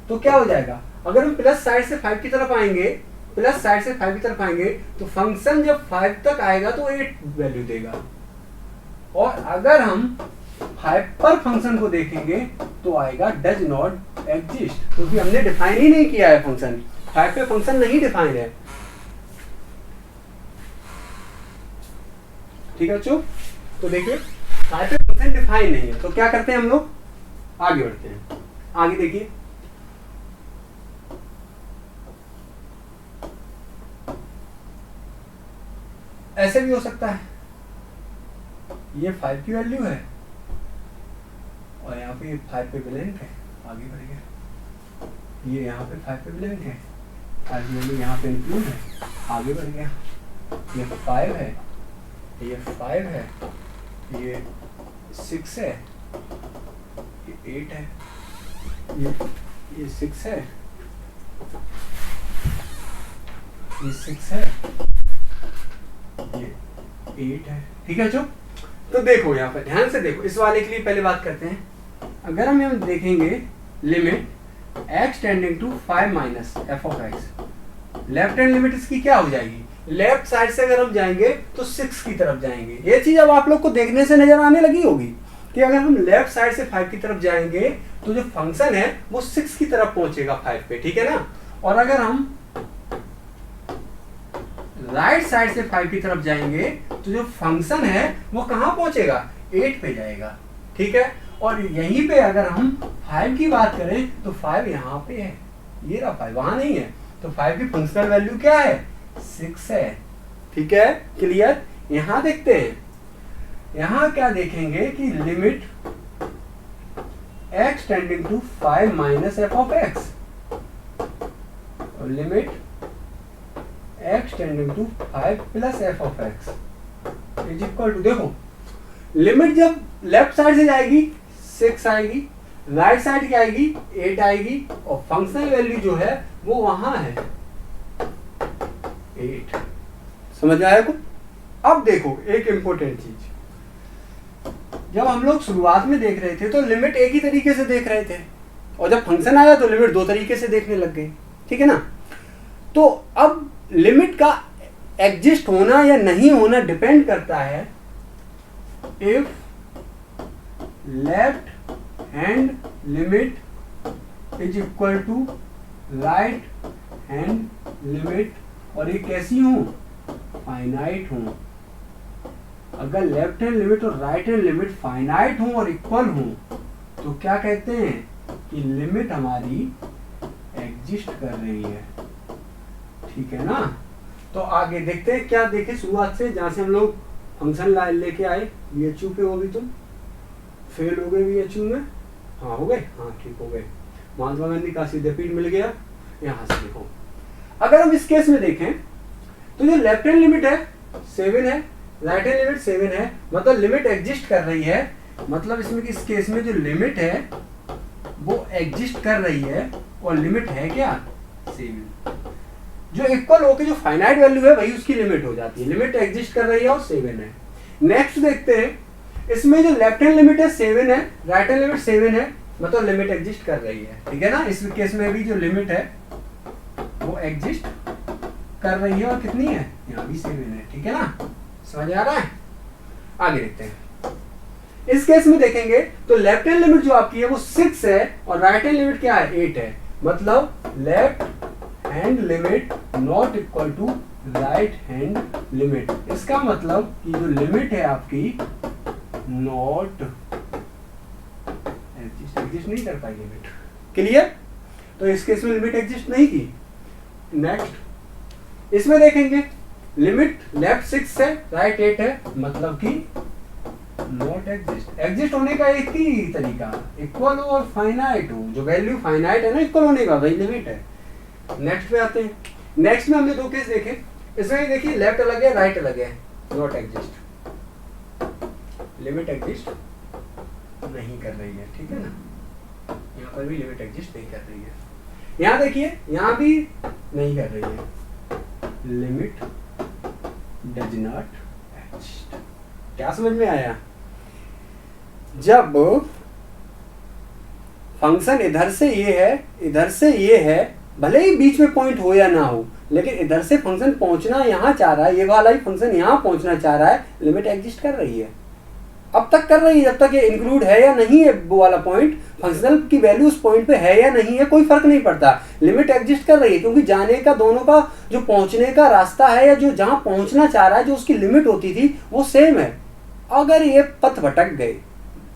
तो क्या हो जाएगा, अगर हम प्लस साइड से 5 की तरफ आएंगे, प्लस साइड से 5 की तरफ आएंगे तो फंक्शन जब 5 तक आएगा तो 8 वैल्यू देगा। और अगर हम 5 पर फंक्शन को देखेंगे तो आएगा डज नॉट एग्जिस्ट, क्योंकि हमने डिफाइन ही नहीं किया है फंक्शन। 5 पे फंक्शन नहीं डिफाइन है, ठीक है चुप। तो देखिए 5 पे फंक्शन डिफाइन नहीं है, तो क्या करते हैं हम लोग, आगे बढ़ते हैं। आगे देखिए, ऐसे भी हो सकता है, ये 5 की वैल्यू है और यहाँ पे 5 पे ब्लैंक है, आगे बढ़ गया। ये यहाँ पे 5 पे ब्लैंक है, 5 की वैल्यू यहाँ पे इंक्लूड है, आगे बढ़ गया। ये 5 है, ये 5 है, ये 6 है, ये 8 है, ये 6 है, ये 6 है, ये 8 है, ठीक है चुप। तो देखो यहाँ पर ध्यान से देखो, इस वाले के लिए पहले बात करते हैं। अगर हम देखेंगे limit x tending to 5 minus F of X, left hand limit इसकी क्या हो जाएगी, लेफ्ट साइड से अगर हम जाएंगे तो 6 की तरफ जाएंगे। ये चीज अब आप लोग को देखने से नजर आने लगी होगी कि अगर हम लेफ्ट साइड से 5 की तरफ जाएंगे तो जो फंक्शन है वो 6 की तरफ पहुंचेगा 5 पे, ठीक है ना। और अगर हम राइट साइड से 5 की तरफ जाएंगे तो जो फंक्शन है वो कहां पहुंचेगा, 8 पे जाएगा, ठीक है। और यहीं पे अगर हम 5 की बात करें तो 5 यहाँ पे है, ये रहा 5, वहां नहीं है, तो 5 की फंक्शनल वैल्यू क्या है, 6 है, ठीक है, क्लियर। यहां देखते हैं, यहां क्या देखेंगे कि limit x tending to 5 minus F of x और limit x tending to 5 plus f of x is equal to, देखो लिमिट जब लेफ्ट साइड से जाएगी 6 आएगी, राइट साइड की आएगी 8 आएगी और फंक्शनल वैल्यू जो है वो वहां है 8। समझ आया को। अब देखो एक इंपॉर्टेंट चीज, जब हम लोग शुरुआत में देख रहे थे तो लिमिट एक ही तरीके से देख रहे थे और जब फंक्शन आया तो लिमिट 2 तरीके से देखने लग गए, ठीक है ना। तो अब लिमिट का एग्जिस्ट होना या नहीं होना डिपेंड करता है if left hand limit is equal to right hand limit, और ये कैसी हूं, फाइनाइट हूं। अगर लेफ्ट हैंड लिमिट और राइट हैंड लिमिट फाइनाइट हूं और इक्वल हूं तो क्या कहते हैं कि लिमिट हमारी एग्जिस्ट कर रही है, ठीक है ना। तो आगे देखते हैं, क्या देखे शुरुआत से, जहां से हम लोग फंक्शन लेके आए VHU पे, वो भी तुम फेल हो गए VHU में, हाँ हो गए, हाँ ठीक हो गए। महात्मा गांधी का सीधे पीठ मिल गया, यहां से देखो, अगर हम इस केस में देखें तो जो लेफ्ट हैंड लिमिट है 7 है, राइट हैंड लिमिट 7 है, मतलब लिमिट एग्जिस्ट कर रही है। मतलब इसमें इस केस में जो लिमिट है वो एग्जिस्ट कर रही है और लिमिट है क्या 7। जो इक्वल होके जो फाइनाइट वैल्यू है वही उसकी लिमिट हो जाती है। लिमिट एग्जिस्ट कर रही है और 7 है। नेक्स्ट देखते हैं, इसमें जो लेफ्ट हैंड लिमिट है 7 है, राइट हैंड लिमिट 7 है, मतलब लिमिट एग्जिस्ट कर रही है, ठीक है ना। इस केस में भी जो लिमिट है वो एग्जिस्ट कर रही है और कितनी है, यहाँ भी 7 है, ठीक है ना। समझ आ रहा है। आगे देखते हैं, इस केस में देखेंगे तो लेफ्ट हैंड लिमिट जो आपकी है वो 6 है और राइट हैंड लिमिट क्या है 8 है, मतलब left hand limit not equal to right hand limit. इसका मतलब कि जो लिमिट है आपकी नॉट एग्जिस्ट नहीं कर पाई लिमिट। क्लियर। तो इस केस में लिमिट एग्जिस्ट नहीं की। नेक्स्ट इसमें देखेंगे लिमिट लेफ्ट 6 है, राइट 8 है, मतलब कि नॉट एग्जिस्ट। एग्जिस्ट होने का एक ही तरीका, इक्वल हो और फाइनाइट हो। जो वैल्यू फाइनाइट है ना इक्वल होने का, वही लिमिट है। नेक्स्ट पे आते हैं। नेक्स्ट में हमने दो केस देखे। इसमें देखिए लेफ्ट अलग है, राइट अलग है, नॉट एग्जिस्ट, लिमिट एग्जिस्ट नहीं कर रही है, ठीक है ना। यहाँ पर भी लिमिट एग्जिस्ट नहीं कर रही है। यहाँ देखिए, यहाँ भी नहीं कर रही है, लिमिट डज नॉट एग्जिस्ट। क्या समझ में आया। जब फंक्शन इधर से ये है, इधर से ये है, भले ही बीच में पॉइंट हो या ना हो, लेकिन इधर से फंक्शन पहुंचना यहाँ चाह रहा है, ये वाला ही फंक्शन यहाँ पहुंचना चाह रहा है, लिमिट एग्जिस्ट कर रही है। अब तक कर रही है, जब तक ये इंक्लूड है या नहीं है वो वाला पॉइंट, फंक्शनल की वैल्यू उस पॉइंट पे है या नहीं है कोई फर्क नहीं पड़ता, लिमिट एग्जिस्ट कर रही है। क्योंकि जाने का दोनों का जो पहुंचने का रास्ता है या जो जहां पहुंचना चाह रहा है, जो उसकी लिमिट होती थी वो सेम है। अगर ये पथ भटक गए,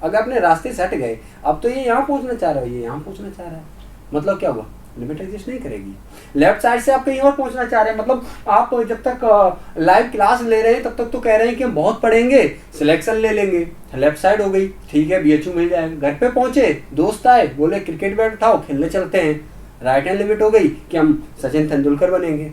अगर अपने रास्ते से हट गए, अब तो ये यहाँ पहुंचना चाह रहा है, ये यहाँ पहुंचना चाह रहा है, मतलब क्या हुआ, लिमिट एग्जिस्ट नहीं करेगी। लेफ्ट साइड से आप कहीं और पहुंचना चाह रहे हैं, मतलब आप जब तक लाइव क्लास ले रहे हैं तब तक तो कह रहे हैं कि हम बहुत पढ़ेंगे, सिलेक्शन ले लेंगे, लेफ्ट साइड हो गई, ठीक है बीएचयू मिल जाएगा। घर पे पहुंचे, दोस्त आए, बोले क्रिकेट बैट उठाओ खेलने चलते हैं, राइट हैंड लिमिट हो गई कि हम सचिन तेंदुलकर बनेंगे।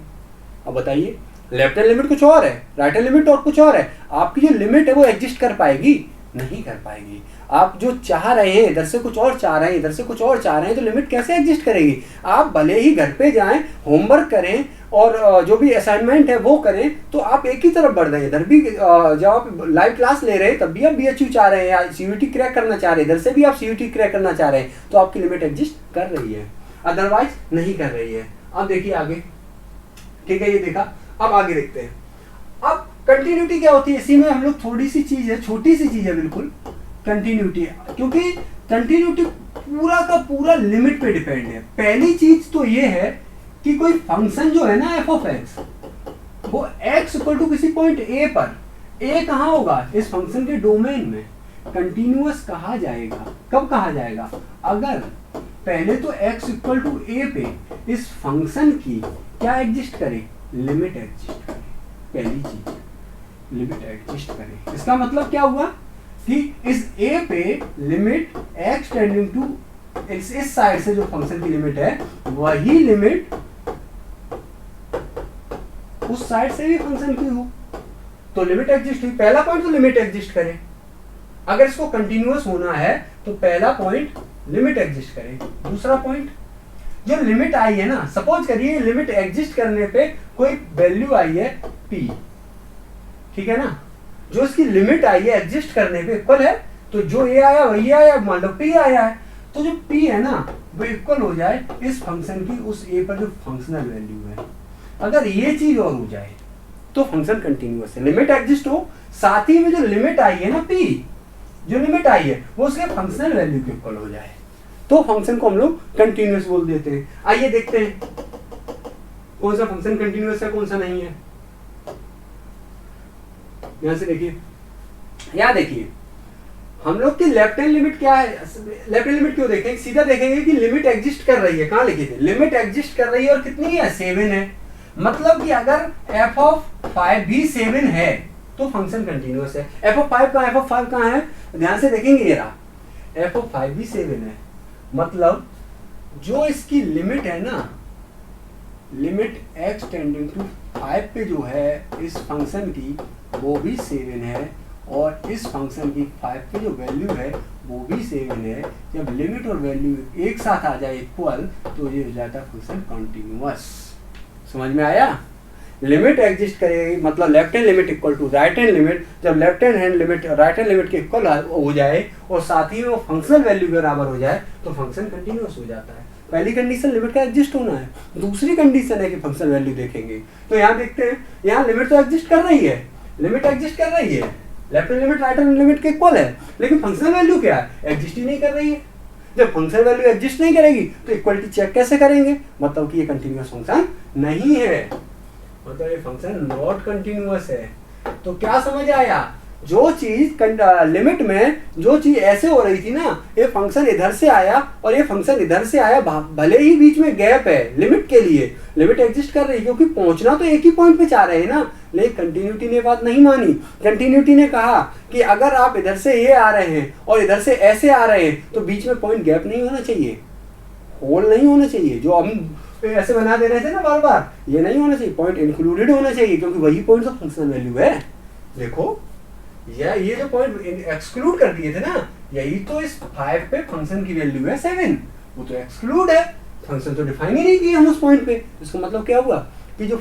अब बताइए, लेफ्ट हैंड लिमिट कुछ और है, राइट हैंड लिमिट और कुछ और है। आपकी जो लिमिट है वो एग्जिस्ट कर पाएगी, नहीं कर पाएगी। आप जो चाह रहे हैं, इधर से कुछ और चाह रहे हैं, इधर से कुछ और चाह रहे हैं, तो लिमिट कैसे एग्जिस्ट करेगी। आप भले ही घर पे जाएं, होमवर्क करें और जो भी असाइनमेंट है वो करें, तो आप एक ही तरफ बढ़ रहे हैं। इधर भी जब आप लाइव क्लास ले रहे हैं तब भी आप बीएचयू चाह रहे हैं या सीयूटी क्रैक करना चाह रहे हैं, इधर से भी आप सीयूटी क्रैक करना चाह रहे हैं, तो आपकी लिमिट एग्जिस्ट कर रही है, अदरवाइज नहीं कर रही है। अब देखिए आगे, ठीक है ये देखा। अब आगे देखते हैं। अब कंटिन्यूटी क्या होती है, इसी में हम लोग थोड़ी सी चीज है, छोटी सी चीज है बिल्कुल, कंटिन्यूटी। क्योंकि कंटिन्यूटी पूरा का पूरा लिमिट पे डिपेंड है। पहली चीज तो ये है कि कोई फंक्शन जो है ना एफ ऑफ एक्स, वो एक्स इक्वल टू किसी पॉइंट ए पर, ए कहाँ होगा, इस फंक्शन के डोमेन में, कंटिन्यूअस कहा जाएगा। कब कहा जाएगा, अगर पहले तो एक्स इक्वल टू ए पे इस फंक्शन की क्या एग्जिस्ट करे, लिमिट एग्जिस्ट करे। पहली चीज लिमिट एग्जिस्ट करे, इसका मतलब क्या हुआ कि इस a पे लिमिट x टेंडिंग टू इस साइड से जो फंक्शन की लिमिट है वही लिमिट उस साइड से भी फंक्शन की हो, तो लिमिट एग्जिस्ट हुई। पहला पॉइंट तो लिमिट एग्जिस्ट करे। अगर इसको कंटिन्यूअस होना है तो पहला पॉइंट लिमिट एग्जिस्ट करे। दूसरा पॉइंट, जो लिमिट आई है ना, सपोज करिए लिमिट एग्जिस्ट करने पे कोई वैल्यू आई है p, ठीक है ना, जो इसकी लिमिट आई है एग्जिस्ट करने पे इक्वल है, तो जो ए आया वही आया, मान लो p आया है, तो जो p है ना वो इक्वल हो जाए इस फंक्शन की उस a पर जो फंक्शनल वैल्यू है। अगर ये चीज और हो जाए तो फंक्शन कंटिन्यूअस है, लिमिट एग्जिस्ट हो, साथ ही में जो लिमिट आई है ना p, जो लिमिट आई है वो उसके फंक्शनल वैल्यू के इक्वल हो जाए, तो फंक्शन को हम लोग कंटिन्यूअस बोल देते हैं। आइए देखते हैं कौन सा फंक्शन कंटिन्यूअस है, कौन सा नहीं है। यहां से देखिए, यहां देखिए हम लोग की लेफ्ट हैंड लिमिट क्या है। लेफ्ट हैंड लिमिट क्यों देखेंगे, सीधा देखेंगे कि लिमिट एग्जिस्ट कर रही है। कहां लिखे थे, लिमिट एग्जिस्ट कर रही है और कितनी है, 7 है। मतलब कि अगर f ऑफ 5 भी 7 है तो फंक्शन कंटिन्यूअस है। f ऑफ 5 कहां, f ऑफ 5 कहां है, ध्यान से देखेंगे, ये रहा f ऑफ 5 भी 7 है। मतलब जो इसकी लिमिट है ना लिमिट x टेंडिंग टू 5 पे जो है इस फंक्शन की वो भी 7 है, और इस फंक्शन की 5 पे जो वैल्यू है वो भी 7 है। जब लिमिट और वैल्यू एक साथ आ जाए इक्वल तो ये हो जाता है फंक्शन कंटिन्यूअस। समझ में आया? लिमिट एग्जिस्ट करेगी मतलब left hand limit equal to right hand limit, जब left hand limit right hand limit के इक्वल हो जाए और साथ ही में वो फंक्शनल वैल्यू के बराबर हो जाए तो फंक्शन कंटिन्यूअस हो जाता है। पहली कंडीशन लिमिट का एग्जिस्ट होना है, दूसरी कंडीशन है कि फंक्शनल वैल्यू देखेंगे। तो यहाँ देखते हैं, यहाँ लिमिट तो एग्जिस्ट कर रही है, लिमिट एग्जिस्ट कर रही है, left hand limit right hand limit के इक्वल है, लेकिन फंक्शनल वैल्यू क्या है? एग्जिस्ट ही नहीं कर रही है। जब फंक्शनल वैल्यू एग्जिस्ट नहीं करेगी तो इक्वलिटी चेक कैसे करेंगे? मतलब कि ये कंटिन्यूअस फंक्शन नहीं है, मतलब ये फंक्शन नॉट कंटिन्यूअस है। तो क्या समझ आया? जो चीज लिमिट में जो चीज ऐसे हो रही थी ना, ये फंक्शन इधर से आया और ये फंक्शन इधर से आया, भले ही बीच में गैप है लिमिट के लिए, लिमिट एग्जिस्ट कर रही है क्योंकि पहुंचना तो एक ही पॉइंट पे चाह रहे हैं ना, लेकिन कंटिन्यूटी ने बात नहीं मानी। कंटिन्यूटी ने कहा कि अगर आप इधर से ये आ रहे हैं और इधर से ऐसे आ रहे हैं तो बीच में पॉइंट गैप नहीं होना चाहिए, होल नहीं होना चाहिए। जो हम ऐसे बना दे रहे थे ना बार बार, ये नहीं होना चाहिए, पॉइंट इंक्लूडेड होना चाहिए क्योंकि वही पॉइंट तो फंक्शनल वैल्यू है। देखो ये जो पॉइंट एक्सक्लूड कर दिए थे ना, यही तो इस 5 पे फंक्शन की वैल्यू है 7, वो तो एक्सक्लूड है, फंक्शन तो डिफाइन ही नहीं किया हम उस पॉइंट पे। इसका मतलब क्या हुआ कि जो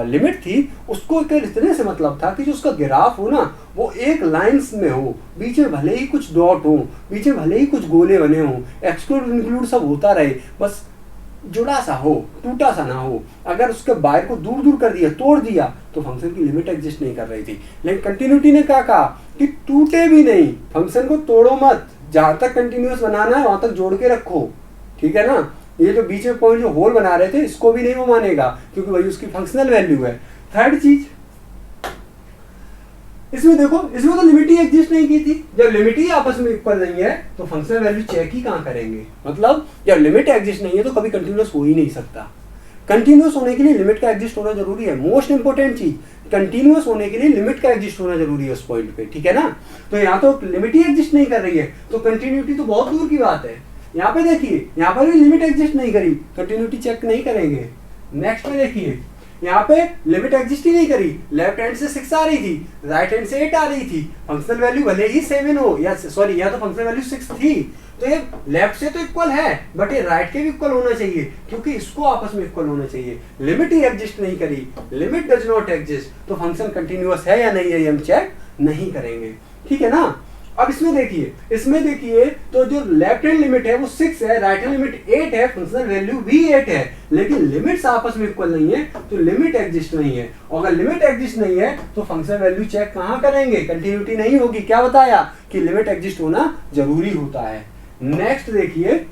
लिमिट थी उसको इस तरह से मतलब था कि जो उसका ग्राफ हो ना वो एक लाइंस में हो, बीच में भले ही कुछ डॉट हो, बीच में भले ही कुछ गोले बने हो, एक्सक्लूड इंक्लूड सब होता रहे, बस जुड़ा सा हो, टूटा सा ना हो। अगर उसके बाहर को दूर दूर कर दिया, तोड़ दिया तो फंक्शन की लिमिट एग्जिस्ट नहीं कर रही थी। लेकिन कंटिन्यूटी ने क्या कहा कि टूटे भी नहीं, फंक्शन को तोड़ो मत, जहां तक कंटिन्यूअस बनाना है वहां तक जोड़ के रखो, ठीक है ना। ये जो बीच में पॉइंट जो होल बना रहे थे इसको भी नहीं वो मानेगा क्योंकि वही उसकी फंक्शनल वैल्यू है। थर्ड चीज इसमें देखो, इसमें तो लिमिट ही एग्जिस्ट नहीं की थी। जब लिमिट ही आपस में इक्वल नहीं है तो फंक्शनल वैल्यू चेक ही कहां करेंगे? मतलब जब लिमिट एग्जिस्ट नहीं है तो कभी कंटिन्यूअस हो ही नहीं सकता। कंटिन्यूअस होने के लिए लिमिट का एग्जिस्ट होना जरूरी है, मोस्ट इंपोर्टेंट चीज। कंटिन्यूअस होने के लिए लिमिट का एग्जिस्ट होना जरूरी है उस पॉइंट पे, ठीक है ना। तो यहाँ तो लिमिट ही एग्जिस्ट नहीं कर रही है तो कंटिन्यूटी तो बहुत दूर की बात है। यहाँ पे देखिए, यहाँ पर भी लिमिट एग्जिस्ट नहीं करी, कंटिन्यूटी चेक नहीं करेंगे। नेक्स्ट में देखिए, यहाँ पे लिमिट एग्जिस्ट ही नहीं करी, लेफ्ट हैंड से 6 आ रही थी, राइट हैंड से 8 आ रही थी, फंक्शनल वैल्यू भले ही 7 हो या सॉरी या तो फंक्शनल वैल्यू 6 थी, तो ये लेफ्ट से तो इक्वल है बट ये राइट के भी इक्वल होना चाहिए क्योंकि इसको आपस में इक्वल होना चाहिए। लिमिट ही एग्जिस्ट नहीं करी, लिमिट डज नॉट एग्जिस्ट, तो फंक्शन कंटिन्यूअस है या नहीं है ये हम चेक नहीं करेंगे, ठीक है ना। अब इसमें देखिए तो जो लेफ्ट हैंड लिमिट है वो 6 है, राइट हैंड लिमिट 8 है, फंक्शनल वैल्यू भी 8 है, लेकिन लिमिट्स आपस में इक्वल नहीं है तो लिमिट एग्जिस्ट नहीं है। और अगर लिमिट एग्जिस्ट नहीं है तो फंक्शनल वैल्यू चेक कहां करेंगे? कंटिन्यूटी नहीं होगी। क्या बताया कि लिमिट एग्जिस्ट होना जरूरी होता है। नेक्स्ट देखिए,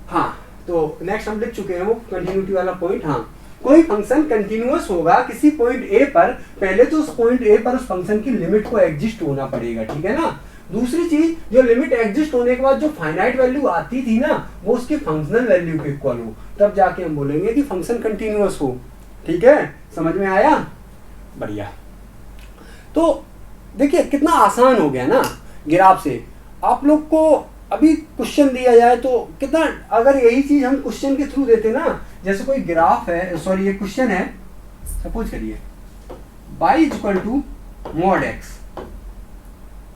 हाँ तो नेक्स्ट हम लिख चुके हैं वो कंटिन्यूटी वाला पॉइंट। हाँ, कोई फंक्शन कंटिन्यूअस होगा किसी पॉइंट ए पर, पहले तो उस पॉइंट ए पर उस फंक्शन की लिमिट को एग्जिस्ट होना पड़ेगा, ठीक है ना। दूसरी चीज, जो लिमिट एग्जिस्ट होने के बाद जो फाइनाइट वैल्यू आती थी ना वो उसकी फंक्शनल वैल्यू के इक्वल हो, तब जाके हम बोलेंगे कि फंक्शन कंटिन्यूअस हो, ठीक है। समझ में आया? बढ़िया। तो देखिए कितना आसान हो गया ना ग्राफ से। आप लोग को अभी क्वेश्चन दिया जाए तो कितना, अगर यही चीज हम क्वेश्चन के थ्रू देते ना, जैसे कोई ग्राफ है, सॉरी ये क्वेश्चन है, सपोज करिए y equal to mod x,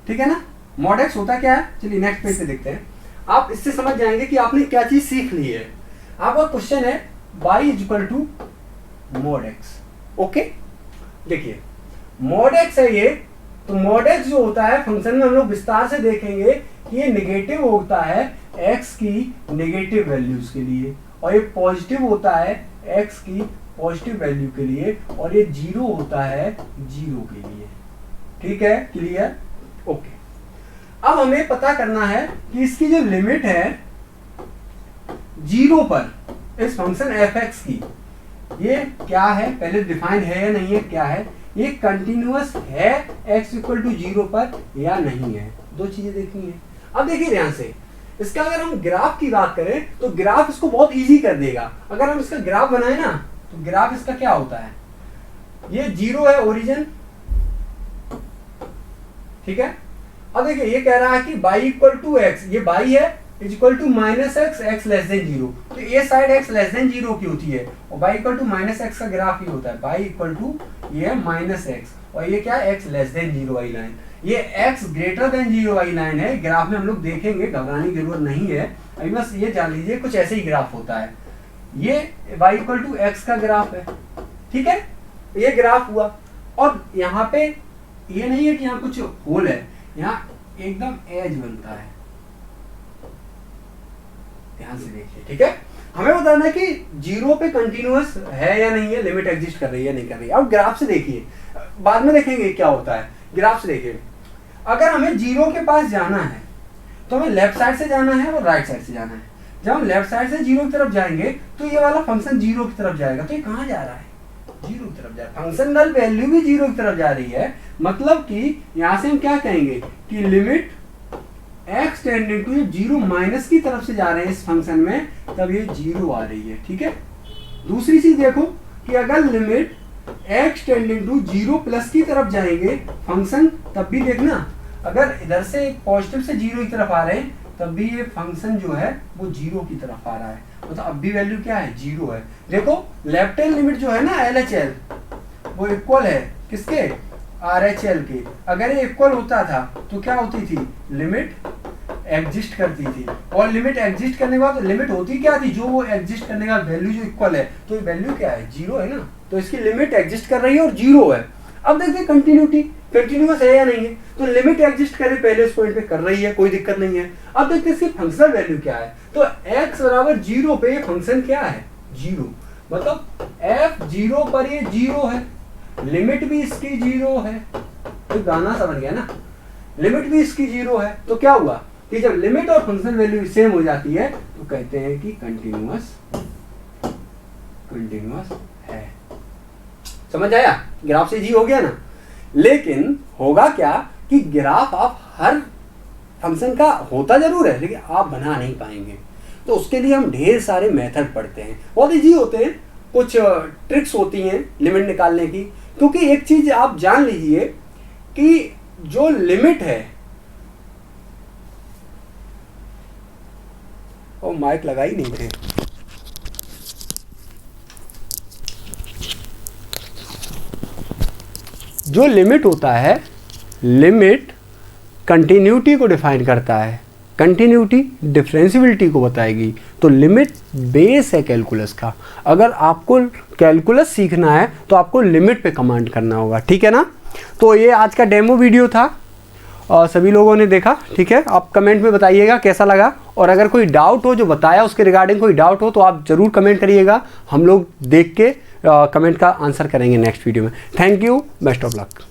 ठीक है ना। मॉड x होता क्या है, चलिए नेक्स्ट पेज पे देखते हैं। आप इससे समझ जाएंगे कि आपने क्या चीज सीख ली है। आपका क्वेश्चन है y equal to mod x, okay. देखिए मॉड x है ये, तो मॉड x जो होता है फंक्शन में हम लोग विस्तार से देखेंगे कि ये नेगेटिव होता है x की नेगेटिव वैल्यूज के लिए और ये पॉजिटिव होता है x की पॉजिटिव वैल्यू के लिए और ये 0 होता है 0 के लिए, ठीक है, क्लियर, ओके। अब हमें पता करना है कि इसकी जो लिमिट है 0 पर इस फंक्शन fx की, ये क्या है, पहले डिफाइन है या नहीं है, क्या है, ये कंटिन्यूअस है x इक्वल टू 0 पर या नहीं है, दो चीजें देखनी है। अब देखिए ध्यान से, इसका अगर हम ग्राफ की बात करें तो ग्राफ इसको बहुत इजी कर देगा। अगर हम इसका ग्राफ बनाए ना तो ग्राफ इसका क्या होता है, ये 0 है ओरिजिन, ठीक है। अब देखिए ये कह रहा है कि y इक्वल टू x, ये y है is equal to minus X, X less than zero. तो ये side X less than zero की होती है और y equal to minus X का ग्राफ ये होता है, y इक्वल टू ये माइनस एक्स और ये क्या है x लेस देन जीरो वाली लाइन। ये x ग्रेटर देन जीरो वाली लाइन है, ग्राफ में हम लोग देखेंगे, घबराने की जरूरत नहीं है। अभी बस ये जान लीजिए कुछ ऐसे ही ग्राफ होता है। ये y इक्वल टू एक्स का ग्राफ है, ठीक है, ये ग्राफ हुआ। और यहाँ पे ये नहीं है कि यहाँ कुछ होल है, यहाँ एकदम एज बनता है, ध्यान से देखिए, ठीक है। हमें बताना है कि जीरो पे कंटिन्यूअस है या नहीं है, लिमिट एग्जिस्ट कर रही है नहीं कर रही है। अब ग्राफ से देखिए, बाद में देखेंगे क्या होता है। ग्राफ से देखिए, अगर हमें जीरो के पास जाना है तो हमें लेफ्ट साइड से जाना है और राइट साइड से जाना है। जब हम लेफ्ट साइड से जीरो की तरफ जाएंगे तो ये वाला फंक्शन जीरो की तरफ जाएगा। तो ये कहाँ जा रहा है, जीरो की तरफ जा रहा है। फंक्शनल वैल्यू भी जीरो की तरफ जा रही है, मतलब कि यहाँ से हम क्या कहेंगे कि limit x tending to zero minus की तरफ से जा रहे हैं इस फंक्शन में, तब ये जीरो आ रही है, ठीक है। दूसरी चीज देखो कि अगर limit x tending to zero plus की तरफ जाएंगे फंक्शन, तब भी देखना अगर इधर से पॉजिटिव से जीरो की तरफ आ रहे हैं तब भी ये फंक्शन जो है वो जीरो की तरफ आ रहा है, मतलब अब भी वैल्यू क्या है, जीरो है। देखो लेफ्ट हैंड लिमिट जो है ना LHL वो इक्वल है किसके, RHL के। अगर ये इक्वल होता था तो क्या होती थी, लिमिट एग्जिस्ट करती थी। और लिमिट एग्जिस्ट करने के बाद लिमिट होती क्या थी, जो वो एग्जिस्ट करने का वैल्यू जो इक्वल है, तो ये वैल्यू क्या है, जीरो है ना। तो इसकी लिमिट एग्जिस्ट कर रही है और जीरो है। अब देखते हैं कंटिन्यूटी, कंटिन्यूअस है या नहीं है। तो लिमिट एग्जिस्ट करे पहले इस पॉइंट पे कर रही है, कोई दिक्कत नहीं है। अब देखते हैं इसकी फंक्शनल वैल्यू क्या है। तो x बराबर जीरो पे ये फंक्शन क्या है, जीरो, मतलब f जीरो पर ये जीरो है, लिमिट भी इसकी जीरो है। तो गाना समझ गया ना, लिमिट भी इसकी जीरो है। तो क्या हुआ कि जब लिमिट और फंक्शन वैल्यू सेम हो जाती है तो कहते हैं कि कंटिन्यूअस, कंटिन्यूअस है। समझ आया, ग्राफ से जी हो गया ना। लेकिन होगा क्या कि ग्राफ आप हर फंक्शन का होता जरूर है लेकिन आप बना नहीं पाएंगे। तो उसके लिए हम ढेर सारे मेथड पढ़ते हैं, बहुत इजी होते हैं, कुछ ट्रिक्स होती हैं लिमिट निकालने की। क्योंकि एक चीज आप जान लीजिए कि जो लिमिट है, और माइक लगा ही नहीं थे, जो लिमिट होता है, लिमिट कंटिन्यूटी को डिफाइन करता है, कंटिन्यूटी डिफरेंशियबिलिटी को बताएगी। तो लिमिट बेस है कैलकुलस का। अगर आपको कैलकुलस सीखना है तो आपको लिमिट पे कमांड करना होगा, ठीक है ना। तो ये आज का डेमो वीडियो था और सभी लोगों ने देखा, ठीक है। आप कमेंट में बताइएगा कैसा लगा, और अगर कोई डाउट हो जो बताया उसके रिगार्डिंग कोई डाउट हो तो आप ज़रूर कमेंट करिएगा, हम लोग देख के कमेंट का आंसर करेंगे नेक्स्ट वीडियो में। Thank you, best of luck.